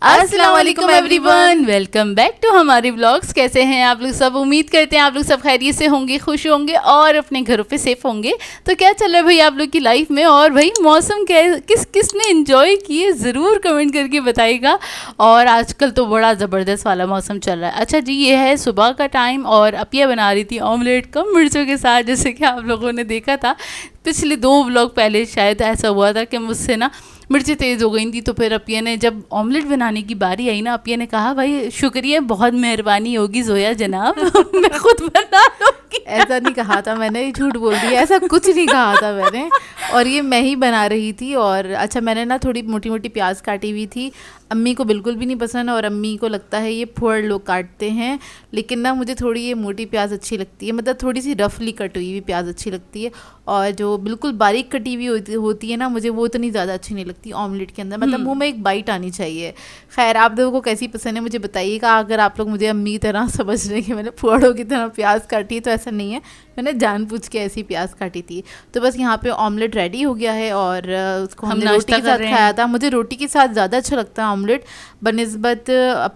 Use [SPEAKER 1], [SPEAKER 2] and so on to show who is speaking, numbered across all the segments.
[SPEAKER 1] अस्सलाम वालेकुम everyone, welcome back to हमारे व्लॉग्स। कैसे हैं आप लोग सब? उम्मीद करते हैं आप लोग सब खैरियत से होंगे, खुश होंगे और अपने घरों पे सेफ होंगे। तो क्या चल रहा है भाई आप लोग की लाइफ में, और भाई मौसम किसने एंजॉय किए ज़रूर कमेंट करके बताइएगा। और आजकल तो बड़ा ज़बरदस्त वाला मौसम चल रहा है। अच्छा जी, ये है सुबह का टाइम और अपिया बना रही थी ऑमलेट कम मिर्चों के साथ, जैसे कि आप लोगों ने देखा था पिछले 2 व्लॉग पहले शायद ऐसा हुआ था कि मुझसे ना मिर्ची तेज़ हो गई थी। तो फिर अपिया ने जब ऑमलेट बनाने की बारी आई ना, अपिया ने कहा भाई शुक्रिया, बहुत मेहरबानी होगी जोया जनाब मैं खुद बना लूँगी।
[SPEAKER 2] ऐसा नहीं कहा था मैंने, झूठ बोल रही है, ऐसा कुछ नहीं कहा था मैंने। और ये मैं ही बना रही थी। और अच्छा, मैंने ना थोड़ी मोटी मोटी प्याज काटी हुई थी। अम्मी को बिल्कुल भी नहीं पसंद और अम्मी को लगता है ये फुअर लोग काटते हैं, लेकिन ना मुझे थोड़ी ये मोटी प्याज अच्छी लगती है, मतलब थोड़ी सी रफली कटी हुई प्याज अच्छी लगती है। और जो बिल्कुल बारीक कटी हुई होती है ना, मुझे वो इतनी ज़्यादा अच्छी नहीं लगती ऑमलेट के अंदर, मतलब मुंह में एक बाइट आनी चाहिए। खैर, आप लोगों को कैसी पसंद है मुझे बताइएगा। अगर आप लोग मुझे अम्मी की तरह समझ रहे हैं कि मैंने फुअरों की तरह प्याज काटी, तो ऐसा नहीं है, मैंने जानबूझ के ऐसी प्याज काटी थी। तो बस यहाँ पे ऑमलेट रेडी हो गया है और उसको हमने रोटी के साथ खाया था। मुझे रोटी के साथ ज़्यादा अच्छा लगता है ऑमलेट बनिस्बत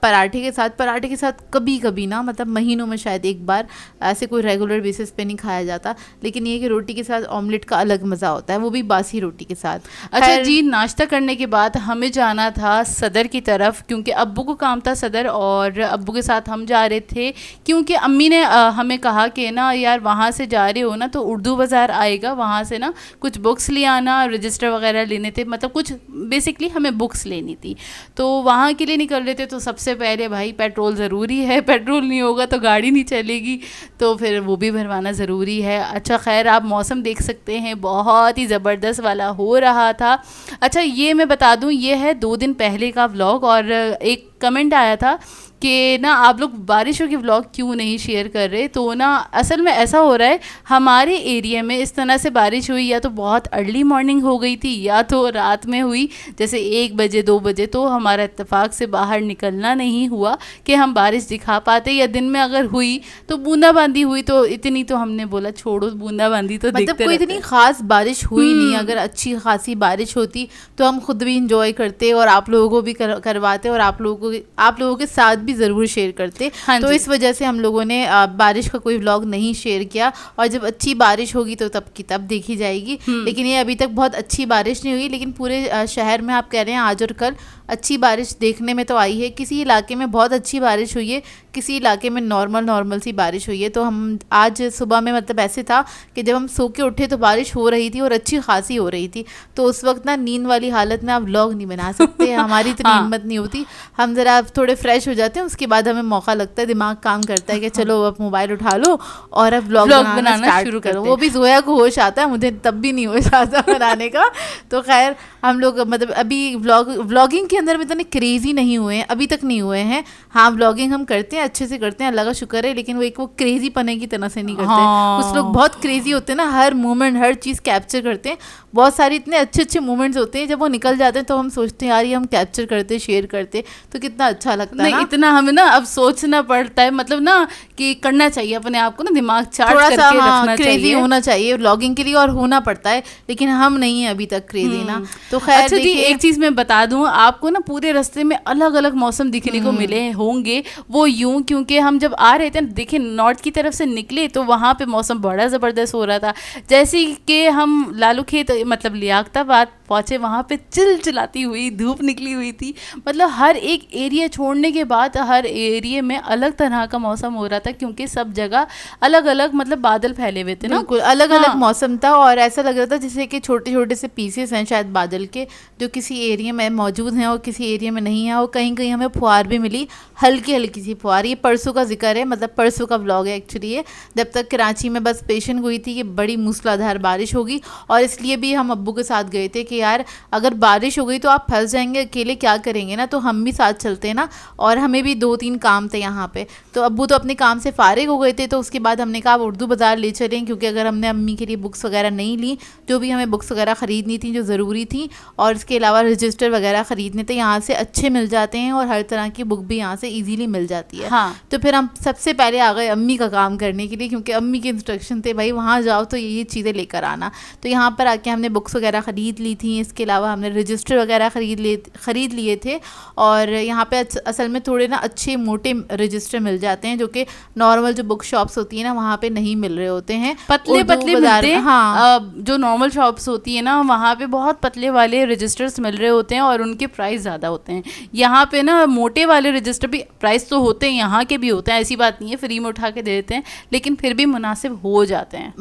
[SPEAKER 2] पराठे के साथ। पराठे के साथ कभी कभी ना, मतलब महीनों में शायद एक बार, ऐसे कोई रेगुलर बेसिस पे नहीं खाया जाता। लेकिन ये कि रोटी के साथ ऑमलेट का अलग मज़ा होता है, वो भी बासी रोटी के साथ।
[SPEAKER 1] अच्छा जी, नाश्ता करने के बाद हमें जाना था सदर की तरफ, क्योंकि अब्बू को काम था सदर और अब्बू के साथ हम जा रहे थे। क्योंकि अम्मी ने हमें कहा कि ना यार वहाँ से जा रहे हो ना तो उर्दू बाज़ार आएगा, वहाँ से ना कुछ बुक्स ले आना, रजिस्टर वगैरह लेने थे, मतलब कुछ बेसिकली हमें बुक्स लेनी थी। तो वहाँ के लिए निकल रहे थे। तो सबसे पहले भाई पेट्रोल ज़रूरी है, पेट्रोल नहीं होगा तो गाड़ी नहीं चलेगी, तो फिर वो भी भरवाना ज़रूरी है। अच्छा खैर, आप मौसम देख सकते हैं, बहुत ही ज़बरदस्त वाला हो रहा था। अच्छा, ये मैं बता दूँ, ये है 2 दिन पहले का व्लॉग और एक कमेंट आया था कि ना आप लोग बारिशों के व्लॉग क्यों नहीं शेयर कर रहे। तो ना असल में ऐसा हो रहा है, हमारे एरिया में इस तरह से बारिश हुई, या तो बहुत अर्ली मॉर्निंग हो गई थी या तो रात में हुई, जैसे 1 बजे 2 बजे। तो हमारा इत्तेफाक से बाहर निकलना नहीं हुआ कि हम बारिश दिखा पाते, या दिन में अगर हुई तो बूंदाबांदी हुई, तो इतनी तो हमने बोला छोड़ो बूंदाबांदी तो
[SPEAKER 2] मतलब कोई इतनी खास बारिश हुई नहीं। अगर अच्छी खासी बारिश होती तो हम खुद भी इंजॉय करते और आप लोगों को भी करवाते और आप लोगों के साथ भी ज़रूर शेयर करते।
[SPEAKER 1] हाँ,
[SPEAKER 2] तो इस वजह से हम लोगों ने बारिश का कोई व्लॉग नहीं शेयर किया। और जब अच्छी बारिश होगी तो तब की तब देखी जाएगी। लेकिन ये अभी तक बहुत अच्छी बारिश नहीं हुई, लेकिन पूरे शहर में आप कह रहे हैं आज और कल अच्छी बारिश देखने में तो आई है। किसी इलाके में बहुत अच्छी बारिश हुई है, किसी इलाके में नॉर्मल सी बारिश हुई है। तो हम आज सुबह में, मतलब ऐसे था कि जब हम सो के उठे तो बारिश हो रही थी और अच्छी खासी हो रही थी। तो उस वक्त ना नींद वाली हालत में आप व्लॉग नहीं बना सकते, हमारी इतनी हिम्मत नहीं होती। हम ज़रा थोड़े फ्रेश हो जाते हैं, उसके बाद हमें मौका लगता है, दिमाग काम करता है कि चलो अब मोबाइल उठा लो और अब व्लॉग बनाना शुरू करो। वो भी जोया को होश आता है, मुझे तब भी नहीं होश आता बनाने का। तो खैर, हम लोग मतलब अभी व्लॉगिंग के अंदर में इतने क्रेजी नहीं हुए हैं, अभी तक नहीं हुए हैं। हाँ, व्लॉगिंग हम करते हैं, अच्छे से करते हैं, अल्लाह का शुक्र है, लेकिन वो क्रेजी पने की तरह से नहीं करते।
[SPEAKER 1] हाँ।
[SPEAKER 2] कुछ लोग बहुत क्रेजी होते हैं ना, हर मोमेंट हर चीज़ कैप्चर करते हैं। बहुत सारे इतने अच्छे मोमेंट्स होते हैं, जब वो निकल जाते हैं तो हम सोचते हैं यार ये हम कैप्चर करते, शेयर करते तो कितना अच्छा लगता है ना।
[SPEAKER 1] इतना हमें ना अब सोचना पड़ता है, मतलब ना कि करना चाहिए अपने आप को ना, दिमाग चार्ज
[SPEAKER 2] थोड़ा सा
[SPEAKER 1] रखना
[SPEAKER 2] क्रेजी होना चाहिए व्लॉगिंग के लिए, और होना पड़ता है, लेकिन हम नहीं है अभी तक क्रेजी ना। तो खैर,
[SPEAKER 1] अच्छा जी, एक चीज़ मैं बता दूं आपको ना, पूरे रास्ते में अलग अलग मौसम दिखने को मिले होंगे। वो यूं क्योंकि हम जब आ रहे थे देखिए नॉर्थ की तरफ से निकले तो वहाँ पे मौसम बड़ा ज़बरदस्त हो रहा था। जैसे कि हम लालू खेत मतलब लियाकताबाद पहुँचे, वहाँ पे चिलचिलाती हुई धूप निकली हुई थी। मतलब हर एक एरिया छोड़ने के बाद हर एरिया में अलग तरह का मौसम हो रहा था, क्योंकि सब जगह अलग अलग मतलब बादल फैले हुए थे ना,
[SPEAKER 2] बिल्कुल अलग अलग मौसम था। और ऐसा लग रहा था जैसे कि छोटे छोटे से पीसेस हैं शायद बादल के, जो किसी एरिया में मौजूद हैं और किसी एरिया में नहीं है। और कहीं कहीं हमें फुहार भी मिली, हल्की सी फुहार। ये परसों का जिक्र है, मतलब परसों का व्लॉग है एक्चुअली ये। जब तक कराची में बस पेशन हुई थी कि बड़ी मूसलाधार बारिश होगी, और इसलिए भी हम अब्बू के साथ गए थे कि यार अगर बारिश हो गई तो आप फंस जाएंगे, अकेले क्या करेंगे ना, तो हम भी साथ चलते हैं ना। और हमें भी 2-3 काम थे यहाँ पे, तो अब्बू तो अपने काम से फारिग हो गए थे। तो उसके बाद हमने कहा आप उर्दू बाज़ार ले चलें, क्योंकि अगर हमने अम्मी के लिए बुक्स वगैरह नहीं ली, जो भी हमें बुक्स वगैरह ख़रीदनी थी जो ज़रूरी थी, और इसके अलावा रजिस्टर वगैरह ख़रीदने थे, यहाँ से अच्छे मिल जाते हैं और हर तरह की बुक भी यहाँ से ईजीली मिल जाती है।
[SPEAKER 1] हाँ।
[SPEAKER 2] तो फिर हम सबसे पहले आ गए अम्मी का काम करने के लिए, क्योंकि अम्मी के इंस्ट्रक्शन थे भाई वहाँ जाओ तो ये चीज़ें लेकर आना। तो यहाँ पर आके हमने बुक्स वगैरह ख़रीद ली थी। थी, इसके अलावा हमने रजिस्टर वगैरह ख़रीद लिए थे। और यहाँ पे असल में थोड़े ना अच्छे मोटे रजिस्टर मिल जाते हैं जो कि नॉर्मल जो बुक शॉप्स होती है ना वहाँ पे नहीं मिल रहे होते हैं,
[SPEAKER 1] पतले पतले मिलते हैं।
[SPEAKER 2] हाँ,
[SPEAKER 1] जो नॉर्मल शॉप्स होती है ना वहाँ पे बहुत पतले वाले रजिस्टर्स मिल रहे होते हैं और उनके प्राइस ज़्यादा होते हैं। यहाँ पे ना मोटे वाले रजिस्टर भी प्राइस तो होते हैं, यहाँ के भी होते हैं, ऐसी बात नहीं है, फ्री में उठा के दे देते हैं, लेकिन फिर भी मुनासिब हो जाते हैं।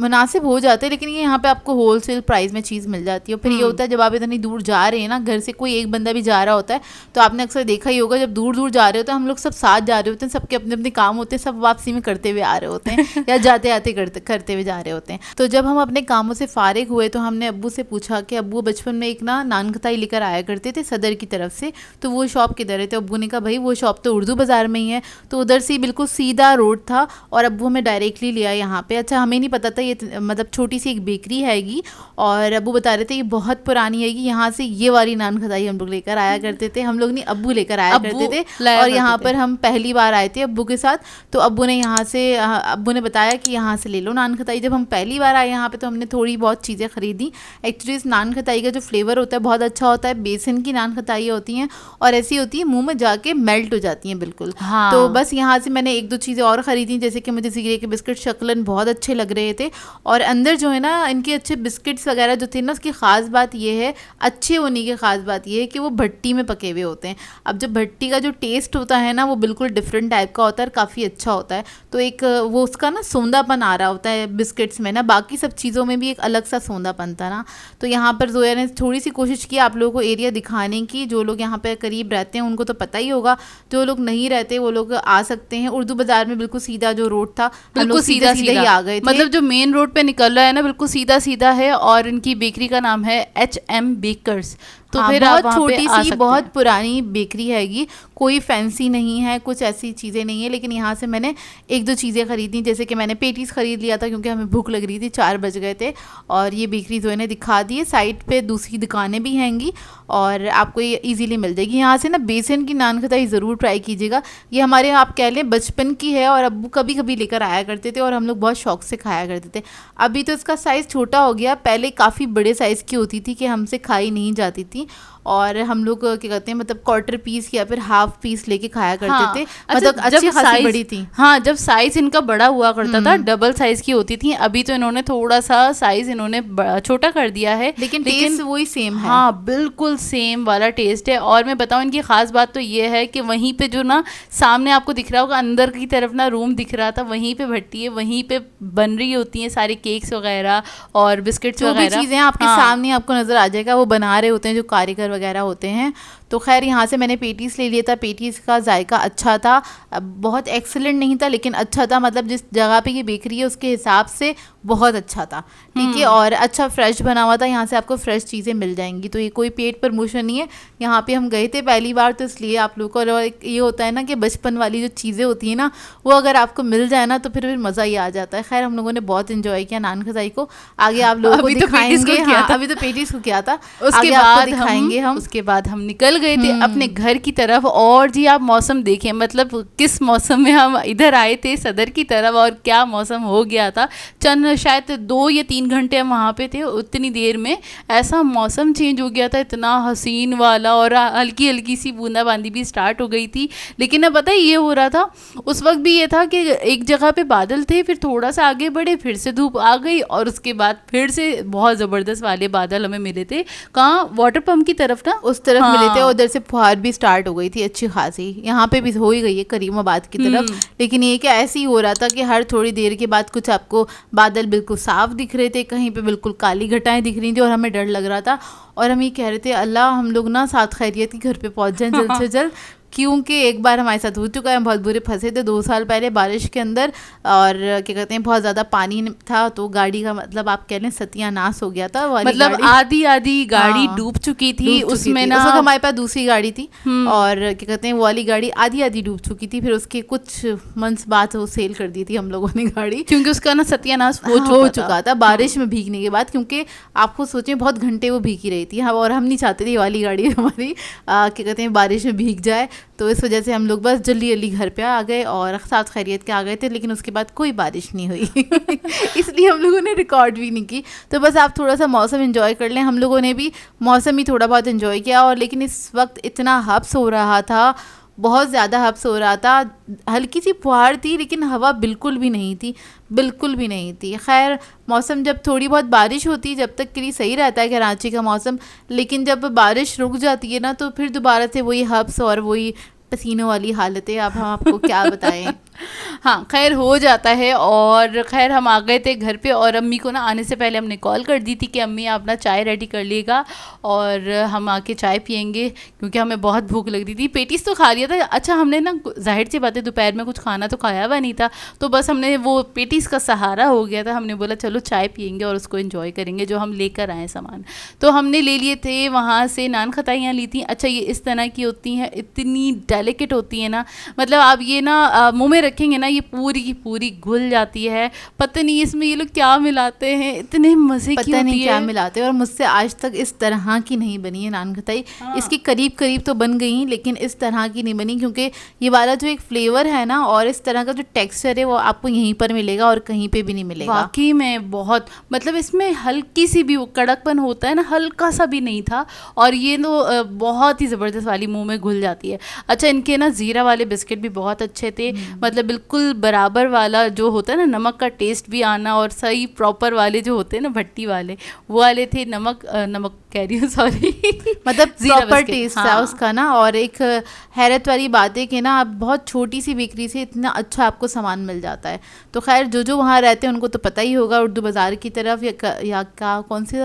[SPEAKER 2] लेकिन ये यहाँ पे आपको होलसेल प्राइस में चीज़ मिल जाती है। फिर ये होता है जब आप इतनी दूर जा रहे हैं ना, घर से कोई एक बंदा भी जा रहा होता है, तो आपने अक्सर देखा ही होगा जब दूर दूर जा रहे होते हैं हम लोग सब साथ जा रहे होते हैं, सबके अपने अपने काम होते हैं, सब वापसी में करते हुए आ रहे होते हैं या जाते आते करते हुए जा रहे होते हैं। तो जब हम अपने कामों से फारिग हुए तो हमने अब्बू से पूछा कि अब्बू बचपन में एक ना नान खताई लेकर आया करते थे सदर की तरफ से, तो वो शॉप किधर है? तो अब्बू ने कहा भाई वो शॉप तो उर्दू बाज़ार में ही है। तो उधर से बिल्कुल सीधा रोड था और अब्बू हमें डायरेक्टली लिया यहाँ पे। अच्छा, हमें नहीं पता था ये मतलब छोटी सी एक बेकरी हैगी, और अब्बू बता रहे थे ये बहुत पुरानी हैगी, यहाँ से ये वाली नान खताई हम लोग लेकर आया करते थे। हम लोग नहीं, अब्बू लेकर आया करते थे। और यहाँ पर हम पहली बार आए थे अब्बू के साथ, तो अब्बू ने बताया कि यहाँ से ले लो नान खताई। जब हम पहली बार आए यहाँ पे तो हमने थोड़ी बहुत चीज़ें खरीदी। एक्चुअली इस नान खताई का जो फ्लेवर होता है बहुत अच्छा होता है। बेसन की नान खताई होती हैं और ऐसी होती है मुंह में जाके मेल्ट हो जाती हैं बिल्कुल।
[SPEAKER 1] हाँ।
[SPEAKER 2] तो बस यहाँ से मैंने एक दो चीज़ें और ख़रीदी, जैसे कि मुझे ज़ीरे के बिस्किट शक्लन बहुत अच्छे लग रहे थे, और अंदर जो है ना इनके अच्छे बिस्किट्स वगैरह जो थे ना, उसकी ख़ास बात ये है, अच्छे होने की ख़ास बात ये है कि वो भट्टी में पके हुए होते हैं। अब जो भट्टी का जो टेस्ट होता है ना वो बिल्कुल डिफरेंट टाइप का होता है, काफ़ी अच्छा होता है। तो एक वो उसका ना सौंदापन आ रहा होता है बिस्किट्स में ना, बाकी सब चीज़ों में भी एक अलग सा सौंदापन था ना। तो यहाँ पर जोया ने थोड़ी सी कोशिश की आप लोगों को एरिया दिखाने की। जो लोग यहाँ पे करीब रहते हैं उनको तो पता ही होगा, जो लोग नहीं रहते वो लोग आ सकते हैं। उर्दू बाज़ार में बिल्कुल सीधा जो रोड था,
[SPEAKER 1] बिल्कुल सीधा ही आ गए थे। मतलब जो मेन रोड पे निकल रहा है ना बिल्कुल सीधा सीधा है, और इनकी बेकरी का नाम है HM बेकर्स। तो
[SPEAKER 2] हाँ,
[SPEAKER 1] फिर
[SPEAKER 2] बहुत
[SPEAKER 1] आप
[SPEAKER 2] छोटी सी बहुत पुरानी बेकरी हैगी, कोई फैंसी नहीं है, कुछ ऐसी चीज़ें नहीं है। लेकिन यहाँ से मैंने एक दो चीज़ें ख़रीदी, जैसे कि मैंने पेटीज़ ख़रीद लिया था क्योंकि हमें भूख लग रही थी, 4 बज गए थे। और ये बेकरी जो है दिखा दी है, साइड पे दूसरी दुकानें भी हैंगी और आपको ये ईजीली मिल जाएगी। यहाँ से ना बेसन की नान खताई ज़रूर ट्राई कीजिएगा। ये हमारे आप कह लें बचपन की है, और अब्बू कभी कभी लेकर आया करते थे और हम लोग बहुत शौक से खाया करते थे। अभी तो इसका साइज़ छोटा हो गया, पहले काफ़ी बड़े साइज़ की होती थी कि हमसे खाई नहीं जाती थी, और हम लोग क्या कहते हैं मतलब क्वार्टर पीस या फिर हाफ पीस लेके खाया करते थे। मतलब अच्छी खासी बड़ी थी।
[SPEAKER 1] हाँ, जब साइज इनका बड़ा हुआ करता था, डबल साइज की होती थी। अभी तो इन्होंने थोड़ा सा साइज इन्होंने छोटा कर दिया है,
[SPEAKER 2] लेकिन टेस्ट वही सेम है।
[SPEAKER 1] हाँ, बिल्कुल सेम वाला टेस्ट है। और मैं बताऊँ इनकी खास बात तो ये है कि वहीं पे जो ना सामने आपको दिख रहा होगा, अंदर की तरफ ना रूम दिख रहा था, वहीं पे भट्टी है, वहीं पे बन रही होती हैं सारे केक्स वगैरह और बिस्किट्स वगैरह,
[SPEAKER 2] जो भी चीज़ें आपके सामने आपको नज़र आ जाएगा, वो बना रहे होते हैं जो कारीगर वगैरह होते हैं। तो खैर यहाँ से मैंने पेटीज़ ले लिया था। पेटीज़ का जायका अच्छा था, बहुत एक्सीलेंट नहीं था लेकिन अच्छा था, मतलब जिस जगह पे ये बेकरी है उसके हिसाब से बहुत अच्छा था, ठीक है। और अच्छा फ्रेश बना हुआ था, यहाँ से आपको फ्रेश चीज़ें मिल जाएंगी। तो ये कोई पेट प्रमोशन नहीं है, यहाँ पे हम गए थे पहली बार तो इसलिए आप लोगों को। और ये होता है ना कि बचपन वाली जो चीज़ें होती हैं ना वो अगर आपको मिल जाए ना तो फिर मज़ा ही आ जाता है। खैर हम लोगों ने बहुत इन्जॉय किया नान खताई को, आगे आप लोगों को दिखाएंगे। हाँ, अभी तो पेटीज़ को किया था,
[SPEAKER 1] उसके बाद दिखाएंगे हम। उसके बाद हम निकल गए थे अपने घर की तरफ। और जी आप मौसम देखें, मतलब किस मौसम में हम इधर आए थे सदर की तरफ, और क्या मौसम हो गया था। चंद शायद 2 या 3 घंटे हम वहाँ पे थे, उतनी देर में ऐसा मौसम चेंज हो गया था, इतना हसीन वाला, और हल्की हल्की सी बूंदाबांदी भी स्टार्ट हो गई थी। लेकिन अब पता है ये हो रहा था उस वक्त भी, ये था कि एक जगह पे बादल थे, फिर थोड़ा सा आगे बढ़े फिर से धूप आ गई, और उसके बाद फिर से बहुत ज़बरदस्त वाले बादल हमें मिले थे। कहाँ, वाटर पंप की तरफ ना,
[SPEAKER 2] उस तरफ मिले थे। उधर से फुहार भी स्टार्ट हो गई थी अच्छी खासी, यहाँ पे भी हो ही गई है करीमाबाद की तरफ। लेकिन ये क्या ऐसे ही हो रहा था कि हर थोड़ी देर के बाद कुछ आपको बादल बिल्कुल साफ दिख रहे थे, कहीं पे बिल्कुल काली घटाएं दिख रही थी, और हमें डर लग रहा था। और हम ये कह रहे थे अल्लाह हम लोग ना साथ खैरियत के घर पे पहुंच जाएं जल्द से जल्द, क्योंकि एक बार हमारे साथ हो चुका है, हम बहुत बुरे फंसे थे 2 साल पहले बारिश के अंदर, और क्या कहते हैं बहुत ज़्यादा पानी था, तो गाड़ी का मतलब आप कह लें सत्यानाश हो गया था।
[SPEAKER 1] मतलब आधी गाड़ी डूब चुकी थी उसमें ना,
[SPEAKER 2] उस हमारे पास दूसरी गाड़ी थी, और क्या कहते हैं वो वाली गाड़ी आधी डूब चुकी थी। फिर उसके कुछ मंथ्स बाद वो सेल कर दी थी हम लोगों ने गाड़ी,
[SPEAKER 1] क्योंकि उसका ना सत्यानाश
[SPEAKER 2] हो चुका था बारिश में भीगने के बाद। क्योंकि आपको सोचें बहुत घंटे वो भीगी रही थी, और हम नहीं चाहते थे ये वाली गाड़ी हमारी क्या कहते हैं बारिश में भीग जाए। तो इस वजह से हम लोग बस जल्दी जल्दी घर पे आ गए और साथ खैरियत के आ गए थे, लेकिन उसके बाद कोई बारिश नहीं हुई इसलिए हम लोगों ने रिकॉर्ड भी नहीं की। तो बस आप थोड़ा सा मौसम एंजॉय कर लें। हम लोगों ने भी मौसम ही थोड़ा बहुत एंजॉय किया, और लेकिन इस वक्त इतना हब्स हो रहा था, बहुत ज़्यादा हब्स हो रहा था। हल्की सी फुहार थी लेकिन हवा बिल्कुल भी नहीं थी, बिल्कुल भी नहीं थी। खैर मौसम जब थोड़ी बहुत बारिश होती है जब तक के लिए सही रहता है कराची का मौसम, लेकिन जब बारिश रुक जाती है ना तो फिर दोबारा से वही हब्स और वही पसीनों वाली हालतें। अब हम आपको क्या बताएं।
[SPEAKER 1] हाँ खैर हो जाता है। और खैर हम आ गए थे घर पे, और अम्मी को ना आने से पहले हमने कॉल कर दी थी कि अम्मी आप ना चाय रेडी कर लीजिएगा और हम आके चाय पियेंगे, क्योंकि हमें बहुत भूख लग रही थी। पेटीज तो खा लिया था। अच्छा हमने ना जाहिर सी बात है दोपहर में कुछ खाना तो खाया हुआ नहीं था, तो बस हमने वो पेटीज का सहारा हो गया था। हमने बोला चलो चाय पियेंगे और उसको एंजॉय करेंगे जो हम लेकर आए सामान। तो हमने ले लिए थे वहाँ से नान खताइयाँ ली थी। अच्छा ये इस तरह की होती हैं, इतनी डेलिकेट होती है ना, मतलब आप ये ना मुँह में रखेंगे ना ये पूरी की पूरी घुल जाती है। पता नहीं इसमें ये लोग क्या मिलाते हैं, इतने मज़े की होती है।
[SPEAKER 2] पता नहीं क्या मिलाते हैं, और मुझसे आज तक इस तरह की नहीं बनी है नान खताई। इसकी करीब करीब तो बन गई लेकिन इस तरह की नहीं बनी, क्योंकि ये वाला जो एक फ्लेवर है ना और इस तरह का जो टेक्सचर है वो आपको यहीं पर मिलेगा और कहीं पे भी नहीं मिलेगा।
[SPEAKER 1] वाकई में बहुत, मतलब इसमें हल्की सी भी वो कड़कपन होता है ना, हल्का सा भी नहीं था। और ये तो बहुत ही ज़बरदस्त वाली मुंह में घुल जाती है। अच्छा इनके ना ज़ीरा वाले बिस्किट भी बहुत अच्छे थे, मतलब बिल्कुल बराबर वाला जो होता है ना नमक का टेस्ट भी आना, और सही प्रॉपर वाले जो होते हैं ना भट्टी वाले वो वाले थे। नमक कह रही हूँ सॉरी
[SPEAKER 2] मतलब प्रॉपर टेस्ट
[SPEAKER 1] हाँ।
[SPEAKER 2] है उसका ना। और एक हैरत वाली बात है कि ना आप बहुत छोटी सी बेकरी से इतना अच्छा आपको सामान मिल जाता है। तो खैर जो वहाँ रहते हैं उनको तो पता ही होगा, उर्दू बाज़ार की तरफ या क्या कौन सी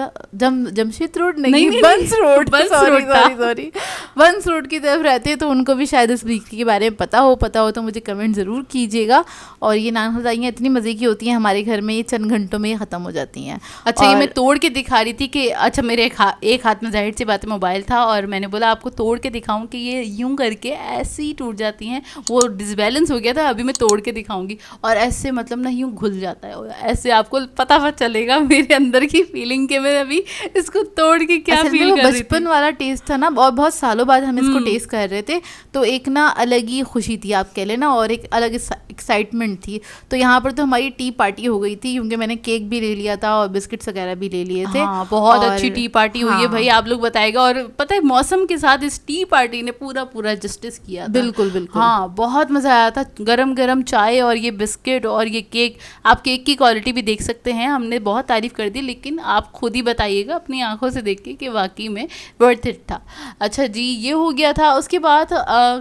[SPEAKER 2] जमशेद रोड नहीं बंस रोड, सॉरी बंस रोड की तरफ रहते हैं, तो उनको भी शायद इस बेकरी के बारे में पता हो तो मुझे कमेंट ज़रूर कीजिएगा। और ये नान खताइयाँ इतनी मज़े की होती हैं हमारे घर में, ये चंद घंटों में ख़त्म हो जाती हैं।
[SPEAKER 1] अच्छा ये मैं तोड़ के दिखा रही थी कि अच्छा मेरे एक हाथ में जाहिर सी बात है मोबाइल था, और मैंने बोला आपको तोड़ के दिखाऊं कि ये यूं करके ऐसे ही टूट जाती हैं। वो डिसबैलेंस हो गया था, अभी मैं तोड़ के दिखाऊंगी। और ऐसे मतलब ना यूं घुल जाता है, ऐसे आपको पता चलेगा मेरे अंदर की फीलिंग के मैं अभी इसको तोड़ के क्या फील कर रही थी।
[SPEAKER 2] बचपन वाला टेस्ट था ना, और बहुत सालों बाद हम इसको टेस्ट कर रहे थे, तो एक ना अलग ही खुशी थी आप कह लेना, और एक अलग एक्साइटमेंट थी। तो यहाँ पर तो हमारी टी पार्टी हो गई थी, क्योंकि मैंने केक भी ले लिया था और बिस्किट्स वगैरह भी ले लिए थे।
[SPEAKER 1] हाँ, बहुत अच्छी टी पार्टी हुई है भाई, आप लोग बताएगा। और पता है मौसम के साथ इस टी पार्टी ने पूरा जस्टिस किया था।
[SPEAKER 2] बिल्कुल बिल्कुल
[SPEAKER 1] हाँ बहुत मज़ा आया था। गरम गरम चाय और ये बिस्किट और ये केक। आप केक की क्वालिटी भी देख सकते हैं, हमने बहुत तारीफ़ कर दी, लेकिन आप खुद ही बताइएगा अपनी आंखों से देख के कि वाकई में वर्थ इट था। अच्छा जी ये हो गया था। उसके बाद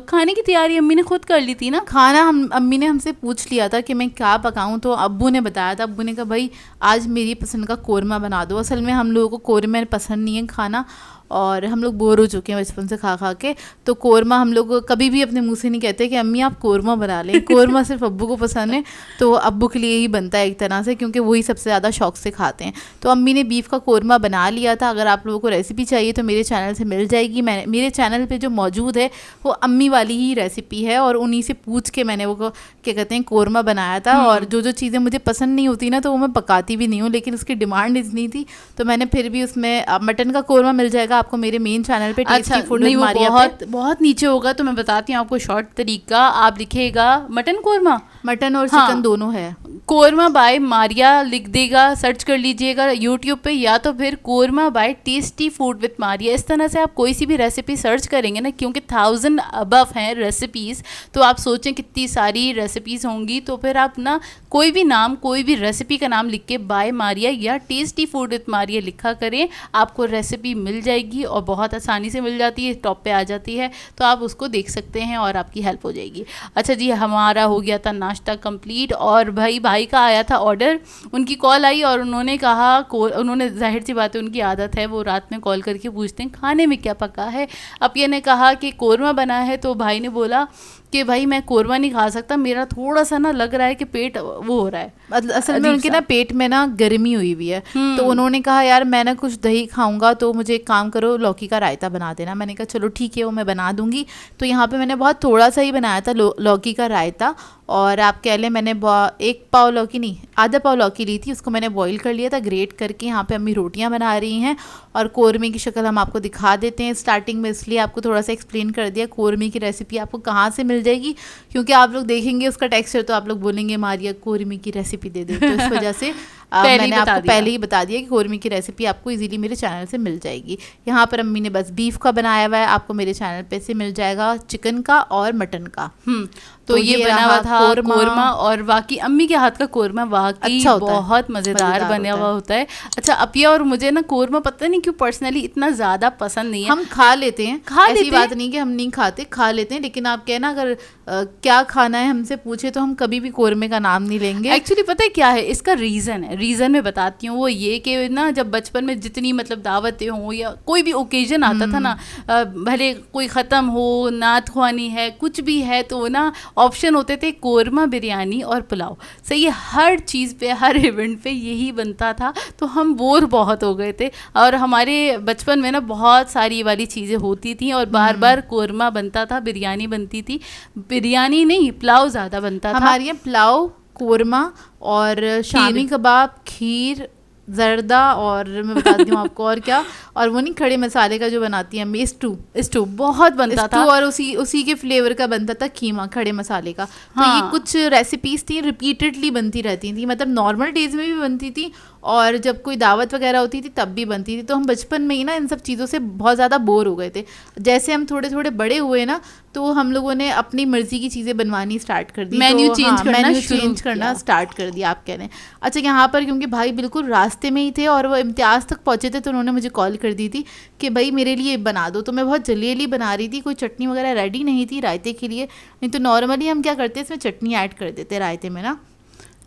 [SPEAKER 1] खाने की तैयारी अम्मी ने खुद कर ली थी ना।
[SPEAKER 2] खाना अम्मी ने हमसे पूछ लिया था कि मैं क्या पकाऊं, तो अब्बू ने बताया था। अब्बू ने कहा भाई आज मेरी पसंद का कोरमा बना दो। असल में हम लोगों को कोरमा पसंद नहीं है खाना, और हम लोग बोर हो चुके हैं बचपन से खा के। तो कोरमा हम लोग कभी भी अपने मुंह से नहीं कहते कि अम्मी आप कोरमा बना लें। कोरमा सिर्फ अब्बू को पसंद है, तो अब्बू के लिए ही बनता है एक तरह से, क्योंकि वही सबसे ज़्यादा शौक से खाते हैं। तो अम्मी ने बीफ का कोरमा बना लिया था। अगर आप लोगों को रेसिपी चाहिए तो मेरे चैनल से मिल जाएगी। मेरे चैनल पर जो मौजूद है वो अम्मी वाली ही रेसिपी है, और उन्हीं से पूछ के मैंने वो क्या कहते हैं कोरमा बनाया था। और जो चीज़ें मुझे पसंद नहीं होती ना तो वो मैं पकाती भी नहीं हूँ, लेकिन उसकी डिमांड इतनी थी तो मैंने फिर भी उसमें मटन का कोरमा मिल जाएगा आपको मेरे मेन चैनल पे।
[SPEAKER 1] अच्छा नहीं वो बहुत नीचे होगा, तो मैं बताती हूँ आपको शॉर्ट तरीका। आप लिखिएगा मटन कोरमा,
[SPEAKER 2] मटन और चिकन दोनों है।
[SPEAKER 1] कोरमा बाय मारिया लिख देगा, सर्च कर लीजिएगा यूट्यूब पे, या तो फिर korma by tasty food with Maria. इस तरह से आप कोई सी भी रेसिपी सर्च करेंगे ना, क्योंकि 1000 अबव हैं रेसिपीज़, तो आप सोचें कितनी सारी रेसिपीज़ होंगी। तो फिर आप ना कोई भी नाम, कोई भी रेसिपी का नाम लिख के बाय मारिया या टेस्टी फूड विद मारिया लिखा करें, आपको रेसिपी मिल जाएगी और बहुत आसानी से मिल जाती है, टॉप पे आ जाती है, तो आप उसको देख सकते हैं और आपकी हेल्प हो जाएगी। अच्छा जी हमारा हो गया था नाश्ता कंप्लीट, और भाई का आया था ऑर्डर। उनकी कॉल आई और उन्होंने कहा, उन्होंने जाहिर सी बात है उनकी आदत है वो रात में कॉल करके पूछते हैं खाने में क्या पका है। अब ये ने कहा कि कोरमा बना है, तो भाई ने बोला कि भाई मैं कोरमा नहीं खा सकता, मेरा थोड़ा सा ना लग रहा है कि पेट वो हो रहा है।
[SPEAKER 2] मतलब असल में उनके ना पेट में ना गर्मी हुई हुई है, तो उन्होंने कहा यार मैं ना कुछ दही खाऊंगा, तो मुझे एक काम करो लौकी का रायता बना देना। मैंने कहा चलो ठीक है वो मैं बना दूंगी। तो यहाँ पे मैंने बहुत थोड़ा सा ही बनाया था लौकी का रायता, और आप कह लें मैंने 1 पाव लौकी नहीं, आधा पाव लौकी ली थी, उसको मैंने बॉईल कर लिया था ग्रेट करके। यहाँ पे अम्मी रोटियां बना रही हैं और कोरमे की शक्ल हम आपको दिखा देते हैं स्टार्टिंग में, इसलिए आपको थोड़ा सा एक्सप्लेन कर दिया कोरमे की रेसिपी आपको कहाँ से मिल जाएगी, क्योंकि आप लोग देखेंगे उसका टेक्सचर तो आप लोग बोलेंगे मारिया कोरमे की रेसिपी दे दे, तो इस वजह से मैंने आपको पहले ही बता दिया कि कोरमे की रेसिपी आपको इजीली मेरे चैनल से मिल जाएगी। यहाँ पर अम्मी ने बस बीफ का बनाया हुआ है, आपको मेरे चैनल पे से मिल जाएगा चिकन का और मटन का।
[SPEAKER 1] तो ये बना हुआ था कोरमा, और वाकई अम्मी के हाथ का कोरमा वाकई अच्छा बहुत मज़ेदार बना हुआ होता है। अच्छा अपिया और मुझे ना कोरमा पता नहीं क्यों पर्सनली इतना ज़्यादा पसंद नहीं है।
[SPEAKER 2] हम खा लेते हैं, ऐसी बात नहीं कि हम नहीं खाते, खा लेते हैं, लेकिन आप कहना अगर क्या खाना है हमसे पूछे तो हम कभी भी कोरमे का नाम नहीं लेंगे।
[SPEAKER 1] एक्चुअली पता है क्या है इसका रीज़न मैं बताती हूँ। वो ये कि ना जब बचपन में जितनी मतलब दावतें हों या कोई भी ओकेजन आता था ना, भले कोई ख़त्म हो, नात ख्वानी है, कुछ भी है, तो ना ऑप्शन होते थे कोरमा, बिरयानी और पुलाव। सही है, हर चीज़ पे हर इवेंट पे यही बनता था, तो हम बोर बहुत हो गए थे। और हमारे बचपन में ना बहुत सारी वाली चीज़ें होती थी और बार बार कोरमा बनता था, बिरयानी बनती थी, बिरयानी नहीं पुलाव ज़्यादा बनता था
[SPEAKER 2] हमारे यहाँ, पुलाव, कोरमा और शामी कबाब, खीर, जर्दा, और मैं बताती हूँ आपको और क्या, और वो नहीं खड़े मसाले का जो बनाती है अम्मी, स्टू बहुत बनता था, और उसी के फ्लेवर का बनता था कीमा खड़े मसाले का। तो ये कुछ रेसिपीज थी रिपीटेडली बनती रहती थी, मतलब नॉर्मल डेज में भी बनती थी और जब कोई दावत वगैरह होती थी तब भी बनती थी। तो हम बचपन में ही ना इन सब चीज़ों से बहुत ज़्यादा बोर हो गए थे। जैसे हम थोड़े थोड़े बड़े हुए ना, तो हम लोगों ने अपनी मर्जी की चीज़ें बनवानी स्टार्ट कर दी, मेन्यू चेंज करना स्टार्ट कर दिया आप कह रहे हैं। अच्छा यहाँ पर क्योंकि भाई बिल्कुल रास्ते में ही थे और वो इम्तियाज़ तक पहुँचे थे, तो उन्होंने मुझे कॉल कर दी थी कि भाई मेरे लिए बना दो। तो मैं बहुत जल्दी बना रही थी, कोई चटनी वगैरह रेडी नहीं थी रायते के लिए, नहीं तो नॉर्मली हम क्या करते हैं इसमें चटनी ऐड कर देते रायते में ना।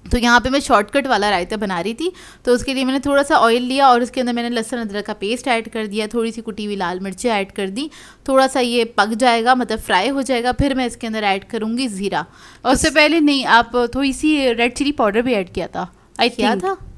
[SPEAKER 2] तो यहाँ पे मैं शॉर्टकट वाला रायता बना रही थी, तो उसके लिए मैंने थोड़ा सा ऑयल लिया और उसके अंदर मैंने लहसुन अदरक का पेस्ट ऐड कर दिया, थोड़ी सी कुटी हुई लाल मिर्चें ऐड कर दी, थोड़ा सा ये पक जाएगा मतलब फ्राई हो जाएगा, फिर मैं इसके अंदर ऐड करूँगी ज़ीरा।
[SPEAKER 1] और उससे पहले नहीं, आप थोड़ी सी रेड चिली पाउडर भी ऐड किया था,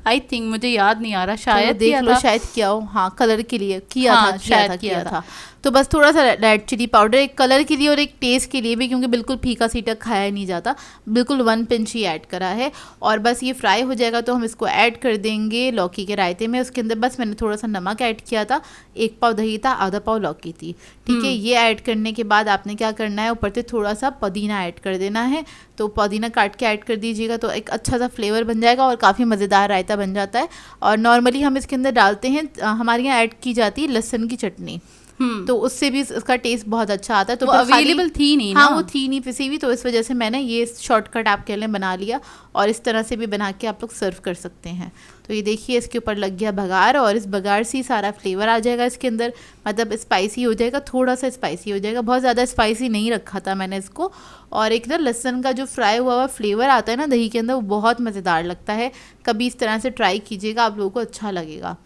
[SPEAKER 1] आई थिंक मुझे याद नहीं आ रहा, शायद
[SPEAKER 2] देख लो, शायद किया हो, हाँ कलर के लिए किया था। तो बस थोड़ा सा रेड चिली पाउडर एक कलर के लिए और एक टेस्ट के लिए भी, क्योंकि बिल्कुल फीका सीटा खाया नहीं जाता, बिल्कुल 1 पिंच ही ऐड करा है। और बस ये फ्राई हो जाएगा तो हम इसको ऐड कर देंगे लौकी के रायते में। उसके अंदर बस मैंने थोड़ा सा नमक ऐड किया था, 1 पाव दही था, आधा पाव लौकी थी, ठीक है। ये ऐड करने के बाद आपने क्या करना है, ऊपर से थोड़ा सा पुदीना ऐड कर देना है, तो पुदीना काट के ऐड कर दीजिएगा, तो एक अच्छा सा फ्लेवर बन जाएगा और काफ़ी मज़ेदार रायता बन जाता है। और नॉर्मली हम इसके अंदर डालते हैं, हमारे यहाँ ऐड की जाती है लहसुन की चटनी, तो उससे भी उसका टेस्ट बहुत अच्छा आता है। तो
[SPEAKER 1] अवेलेबल थी नहीं ना,
[SPEAKER 2] हाँ वो थी नहीं पिसी हुई, तो इस वजह से मैंने ये शॉर्टकट आपके लिए बना लिया, और इस तरह से भी बना के आप लोग सर्व कर सकते हैं। तो ये देखिए इसके ऊपर लग गया बघार, और इस बघार से ही सारा फ्लेवर आ जाएगा इसके अंदर, मतलब स्पाइसी हो जाएगा, थोड़ा सा स्पाइसी हो जाएगा, बहुत ज़्यादा स्पाइसी नहीं रखा था मैंने इसको। और एक ना लहसुन का जो फ्राई हुआ हुआ फ्लेवर आता है ना दही के अंदर, वो बहुत मज़ेदार लगता है, कभी इस तरह से ट्राई कीजिएगा, आप लोगों को अच्छा लगेगा।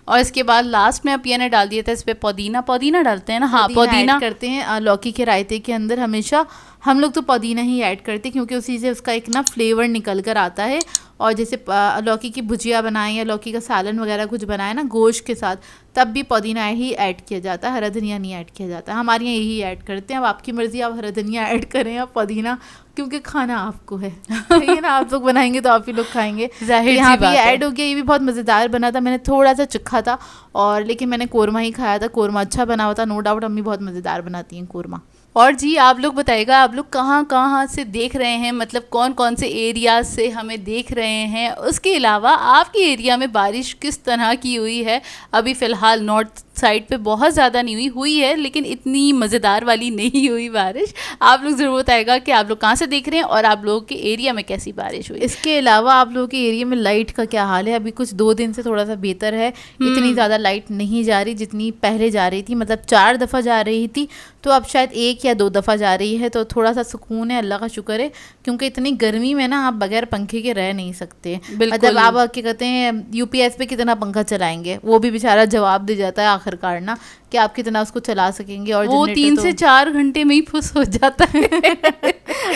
[SPEAKER 1] और इसके बाद लास्ट में अपिया ने डाल दिया था इस पे पुदीना डालते हैं ना, हाँ पुदीना
[SPEAKER 2] करते हैं लौकी के रायते के अंदर, हमेशा हम लोग तो पुदीना ही ऐड करते हैं, क्योंकि उसी से उसका एक ना फ्लेवर निकल कर आता है। और जैसे लौकी की भुजिया बनाएं या लौकी का सालन वगैरह कुछ बनाए ना गोश्त के साथ, तब भी पुदीना ही ऐड किया जाता है, हरा धनिया नहीं ऐड किया जाता। हमारे यहाँ यही ऐड करते हैं, अब आपकी मर्ज़ी, आप हरा धनिया ऐड करें या पुदीना, क्योंकि खाना आपको है ये ना, आप लोग बनाएंगे तो आप ही लोग खाएंगे, यहाँ भी ऐड हो गया। ये भी बहुत मज़ेदार बना था, मैंने थोड़ा सा चखा था, और लेकिन मैंने कोरमा ही खाया था, कोरमा अच्छा बना हुआ था, नो डाउट अम्मी बहुत मज़ेदार बनाती हैं कोरमा।
[SPEAKER 1] और जी आप लोग बताइएगा, आप लोग कहाँ से देख रहे हैं, मतलब कौन कौन से एरियाज से हमें देख रहे हैं, उसके अलावा आपके एरिया में बारिश किस तरह की हुई है। अभी फ़िलहाल नॉर्थ साइड पे बहुत ज़्यादा नहीं हुई है, लेकिन इतनी मज़ेदार वाली नहीं हुई बारिश। आप लोग ज़रूर बताएगा कि आप लोग कहाँ से देख रहे हैं और आप लोगों के एरिया में कैसी बारिश हुई।
[SPEAKER 2] इसके अलावा आप लोगों के एरिया में लाइट का क्या हाल है? अभी कुछ 2 दिन से थोड़ा सा बेहतर है, इतनी ज़्यादा लाइट नहीं जा रही जितनी पहले जा रही थी, मतलब 4 दफ़ा जा रही थी, तो अब शायद 1 या 2 दफ़ा जा रही है, तो थोड़ा सा सुकून है, अल्लाह का शुक्र है, क्योंकि इतनी गर्मी में ना आप बगैर पंखे के रह नहीं सकते। मतलब आप क्या कहते हैं UPS पे कितना पंखा चलाएंगे, वो भी बेचारा जवाब दे जाता है आखिरकार ना, कि आप कितना उसको चला सकेंगे। और
[SPEAKER 1] वो 3 से 4 घंटे में ही फुस हो जाता है।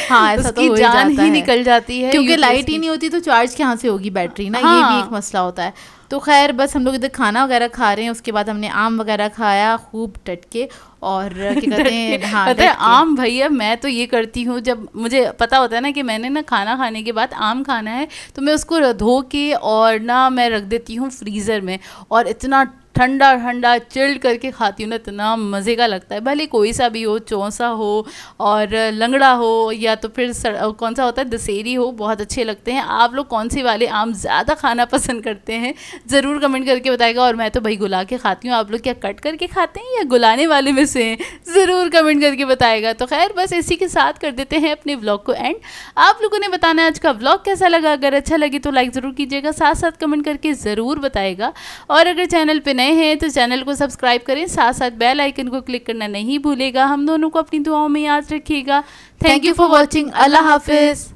[SPEAKER 2] हाँ, ऐसा तो हो ही
[SPEAKER 1] जान
[SPEAKER 2] जाता
[SPEAKER 1] ही
[SPEAKER 2] है,
[SPEAKER 1] निकल जाती है,
[SPEAKER 2] क्योंकि
[SPEAKER 1] यूपीएस
[SPEAKER 2] लाइट ही
[SPEAKER 1] की।
[SPEAKER 2] नहीं होती तो चार्ज कहाँ से होगी बैटरी ना, ये
[SPEAKER 1] हाँ।
[SPEAKER 2] भी एक मसला होता है। तो खैर बस हम लोग इधर खाना वगैरह खा रहे हैं, उसके बाद हमने आम वगैरह खाया खूब डट के, और क्या कहते हैं, हाँ
[SPEAKER 1] पता है
[SPEAKER 2] डट के।
[SPEAKER 1] आम भैया, मैं तो ये करती हूँ, जब मुझे पता होता है ना कि मैंने ना खाना खाने के बाद आम खाना है, तो मैं उसको धो के और ना मैं रख देती हूँ फ्रीज़र में, और इतना ठंडा ठंडा चिल्ड करके खाती हूँ ना, इतना मज़े का लगता है। भले कोई सा भी हो, चौसा हो और लंगड़ा हो, या तो फिर कौन सा होता है, दशहरी हो, बहुत अच्छे लगते हैं। आप लोग कौन से वाले आम ज़्यादा खाना पसंद करते हैं, ज़रूर कमेंट करके बताएगा। और मैं तो भाई गुला के खाती हूँ, आप लोग क्या कट करके खाते हैं या गुलाने वाले में से हैं, ज़रूर कमेंट करके बताएगा। तो खैर बस इसी के साथ कर देते हैं अपने व्लॉग को एंड। आप लोगों ने बताना है आज का व्लॉग कैसा लगा, अगर अच्छा लगे तो लाइक ज़रूर कीजिएगा, साथ साथ कमेंट करके ज़रूर बताएगा। और अगर चैनल पे नए हैं तो चैनल को सब्सक्राइब करें, साथ साथ बेल आइकन को क्लिक करना नहीं भूलेगा। हम दोनों को अपनी दुआओं में याद रखिएगा। Thank you for watching. अल्लाह हाफिज़।